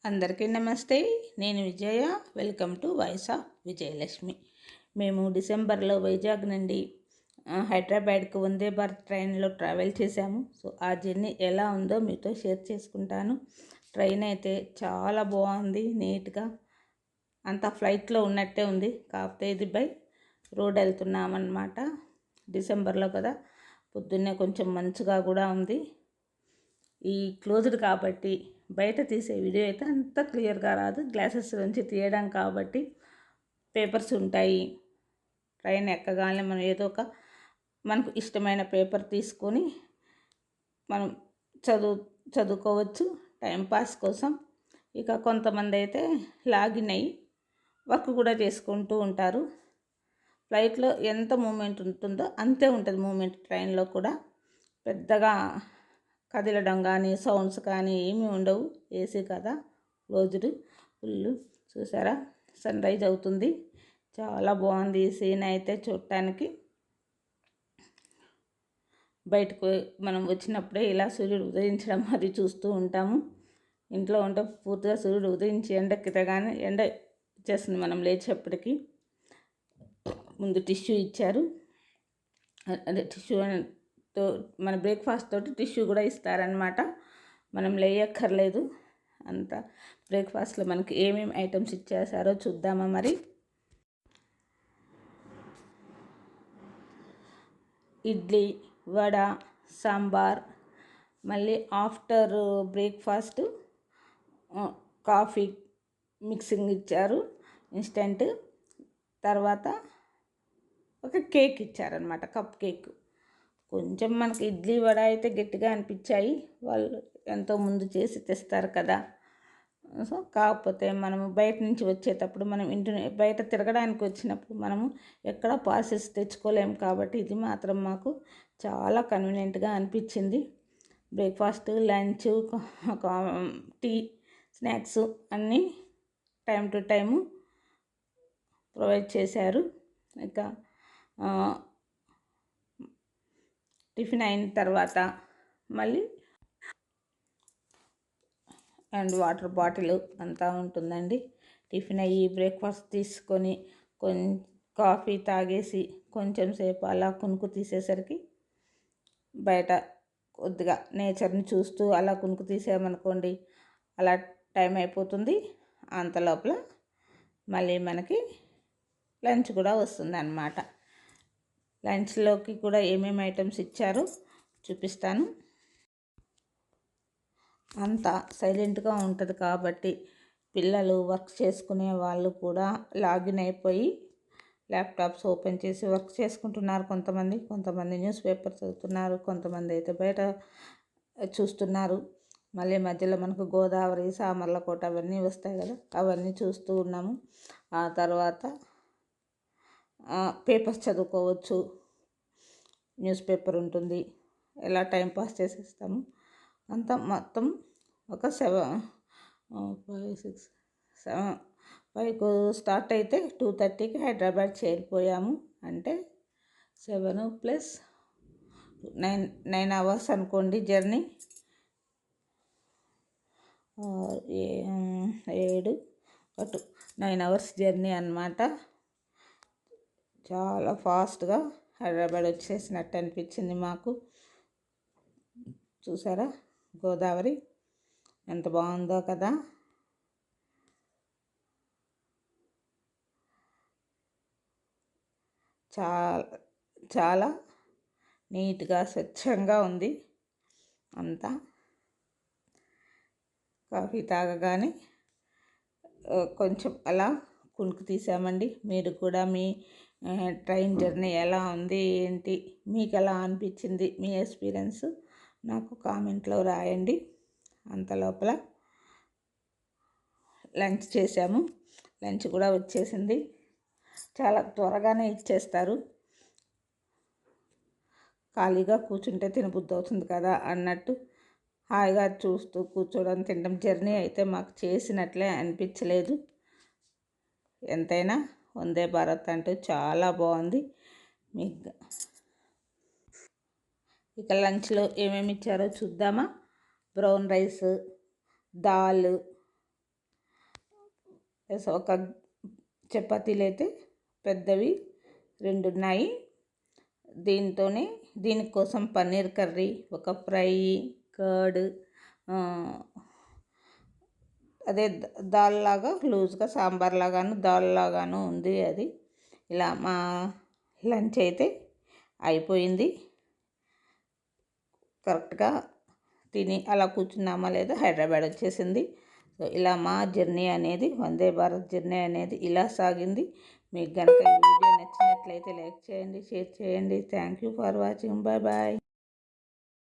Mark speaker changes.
Speaker 1: అందరికీ నమస్తే. నేను Vijaya. Welcome to voice of Vijayalakshmi. మేము డిసెంబర్లో వైజాగ్ నుండి హైదరాబాద్కి వందే భారత్ ట్రైన్లో ట్రావెల్ చేశాము. సో ఆ జర్నీ ఎలా ఉందో మీతో షేర్ చేసుకుంటాను. ట్రైన్ అయితే చాలా బాగుంది, నీట్గా అంతా ఫ్లైట్లో ఉన్నట్టే ఉంది. కాకపోతే ఇది బై రోడ్ వెళ్తున్నామన్నమాట. డిసెంబర్లో కదా, పొద్దున్నే కొంచెం మంచుగా కూడా ఉంది. ఈ క్లోజ్డ్ కాబట్టి బయట తీసే వీడియో అయితే అంత క్లియర్గా రాదు, గ్లాసెస్ నుంచి తీయడం కాబట్టి. పేపర్స్ ఉంటాయి. ట్రైన్ ఎక్కగానే మనం ఏదో ఒక మనకు ఇష్టమైన పేపర్ తీసుకొని మనం చదువుకోవచ్చు టైంపాస్ కోసం. ఇక కొంతమంది అయితే లాగిన్ అయ్యి వర్క్ కూడా చేసుకుంటూ ఉంటారు. ఫ్లైట్లో ఎంత మూమెంట్ ఉంటుందో అంతే ఉంటుంది మూమెంట్ ట్రైన్లో కూడా. పెద్దగా కదిలడం కానీ సౌండ్స్ కానీ ఏమీ ఉండవు. ఏసీ కదా, క్లోజ్డ్ ఫుల్. చూసారా, సన్ రైజ్ అవుతుంది. చాలా బాగుంది ఈ సీన్ అయితే చూడటానికి. బయటకు మనం వచ్చినప్పుడే ఇలా సూర్యుడు ఉదయించడం అది చూస్తూ ఉంటాము. ఇంట్లో ఉంటే పూర్తిగా సూర్యుడు ఉదయించి ఎండెక్కితేగానే ఎండ ఇచ్చేస్తుంది మనం లేచేప్పటికి. ముందు టిష్యూ ఇచ్చారు, అదే టిష్యూ మన బ్రేక్ఫాస్ట్ తోటి టిష్యూ కూడా ఇస్తారనమాట. మనం లేయక్కర్లేదు. అంత బ్రేక్ఫాస్ట్లో మనకి ఏమేమి ఐటమ్స్ ఇచ్చేసారో చూద్దామా మరి. ఇడ్లీ, వడ, సాంబార్, మళ్ళీ ఆఫ్టర్ బ్రేక్ఫాస్ట్ కాఫీ మిక్సింగ్ ఇచ్చారు ఇన్స్టెంట్. తర్వాత ఒక కేక్ ఇచ్చారనమాట, కప్ కేక్. కొంచెం మనకి ఇడ్లీ వడ అయితే గట్టిగా అనిపించాయి. వాళ్ళు ఎంతో ముందు చేసి తెస్తారు కదా. సో కాకపోతే మనము బయట నుంచి వచ్చేటప్పుడు మనం ఇంటి బయట తిరగడానికి వచ్చినప్పుడు మనము ఎక్కడ పార్సెల్స్ తెచ్చుకోలేము కాబట్టి ఇది మాత్రం మాకు చాలా కన్వీనియంట్గా అనిపించింది. బ్రేక్ఫాస్ట్, లంచ్, టీ, స్నాక్స్ అన్నీ టైం టు టైము ప్రొవైడ్ చేశారు. ఇక టిఫిన్ అయిన తర్వాత మళ్ళీ అండ్ వాటర్ బాటిల్ అంతా ఉంటుందండి. టిఫిన్ అయ్యి బ్రేక్ఫాస్ట్ తీసుకొని కాఫీ తాగేసి కొంచెం సేపు అలా కునుకు తీసేసరికి బయట కొద్దిగా నేచర్ని చూస్తూ అలా కునుకు తీసామనుకోండి, అలా టైం అయిపోతుంది. అంత లోపల మళ్ళీ మనకి లంచ్ కూడా వస్తుంది అన్నమాట. లంచ్లోకి కూడా ఏమేమి ఐటమ్స్ ఇచ్చారో చూపిస్తాను. అంతా సైలెంట్గా ఉంటుంది కాబట్టి పిల్లలు వర్క్ చేసుకునే వాళ్ళు కూడా లాగిన్ అయిపోయి ల్యాప్టాప్స్ ఓపెన్ చేసి వర్క్ చేసుకుంటున్నారు. కొంతమంది న్యూస్ పేపర్ చదువుతున్నారు, కొంతమంది అయితే బయట చూస్తున్నారు. మళ్ళీ మధ్యలో మనకు గోదావరి, సామర్లకోట అవన్నీ వస్తాయి కదా, అవన్నీ చూస్తూ ఉన్నాము. ఆ తర్వాత పేపర్స్ చదువుకోవచ్చు, న్యూస్ పేపర్ ఉంటుంది. ఎలా టైంపాస్ చేసేస్తాము. అంతా మొత్తం ఒక 5కు స్టార్ట్ అయితే 2:30కి హైదరాబాద్ చేరిపోయాము. అంటే 7 + 9 అవర్స్ అనుకోండి జర్నీ. 7 9 అవర్స్ జర్నీ అన్నమాట. చాలా ఫాస్ట్గా హైదరాబాద్ వచ్చేసినట్టు అనిపించింది మాకు. చూసారా గోదావరి ఎంత బాగుందో కదా. చాలా నీట్గా స్వచ్ఛంగా ఉంది అంతా. కాఫీ తాగగానే కొంచెం అలా కునుకు తీసామండి. మీరు కూడా మీ ట్రైన్ జర్నీ ఎలా ఉంది, ఏంటి, మీకు ఎలా అనిపించింది, మీ ఎక్స్పీరియన్స్ నాకు కామెంట్లో రాయండి. అంత లోపల లంచ్ చేసాము. లంచ్ కూడా వచ్చేసింది. చాలా త్వరగానే ఇచ్చేస్తారు. ఖాళీగా కూర్చుంటే తినబుద్ధి అవుతుంది కదా అన్నట్టు హాయిగా చూస్తూ కూర్చోవడం, తినడం. జర్నీ అయితే మాకు చేసినట్లే అనిపించలేదు. ఎంతైనా వందే భారత్ అంటే చాలా బాగుంది. మీకు ఇక లంచ్లో ఏమేమి ఇచ్చారో చూద్దామా. బ్రౌన్ రైస్, దాల్, ఒక చపాతీలు అయితే పెద్దవి 2 ఉన్నాయి. దీనికోసం పన్నీర్ కర్రీ, ఒక ఫ్రై, కర్డ్, అదే దాల్ లాగా లూజ్గా సాంబార్ లాగాను దాల్ లాగాను ఉంది. అది ఇలా మా లంచ్ అయితే అయిపోయింది. కరెక్ట్గా తిని అలా కూర్చున్నామా లేదా హైదరాబాద్ వచ్చేసింది. సో ఇలా మా జర్నీ అనేది, వందే భారత్ జర్నీ అనేది ఇలా సాగింది. మీకు కనుక ఈ వీడియో నచ్చినట్లయితే లైక్ చేయండి, షేర్ చేయండి. Thank you for watching. Bye bye.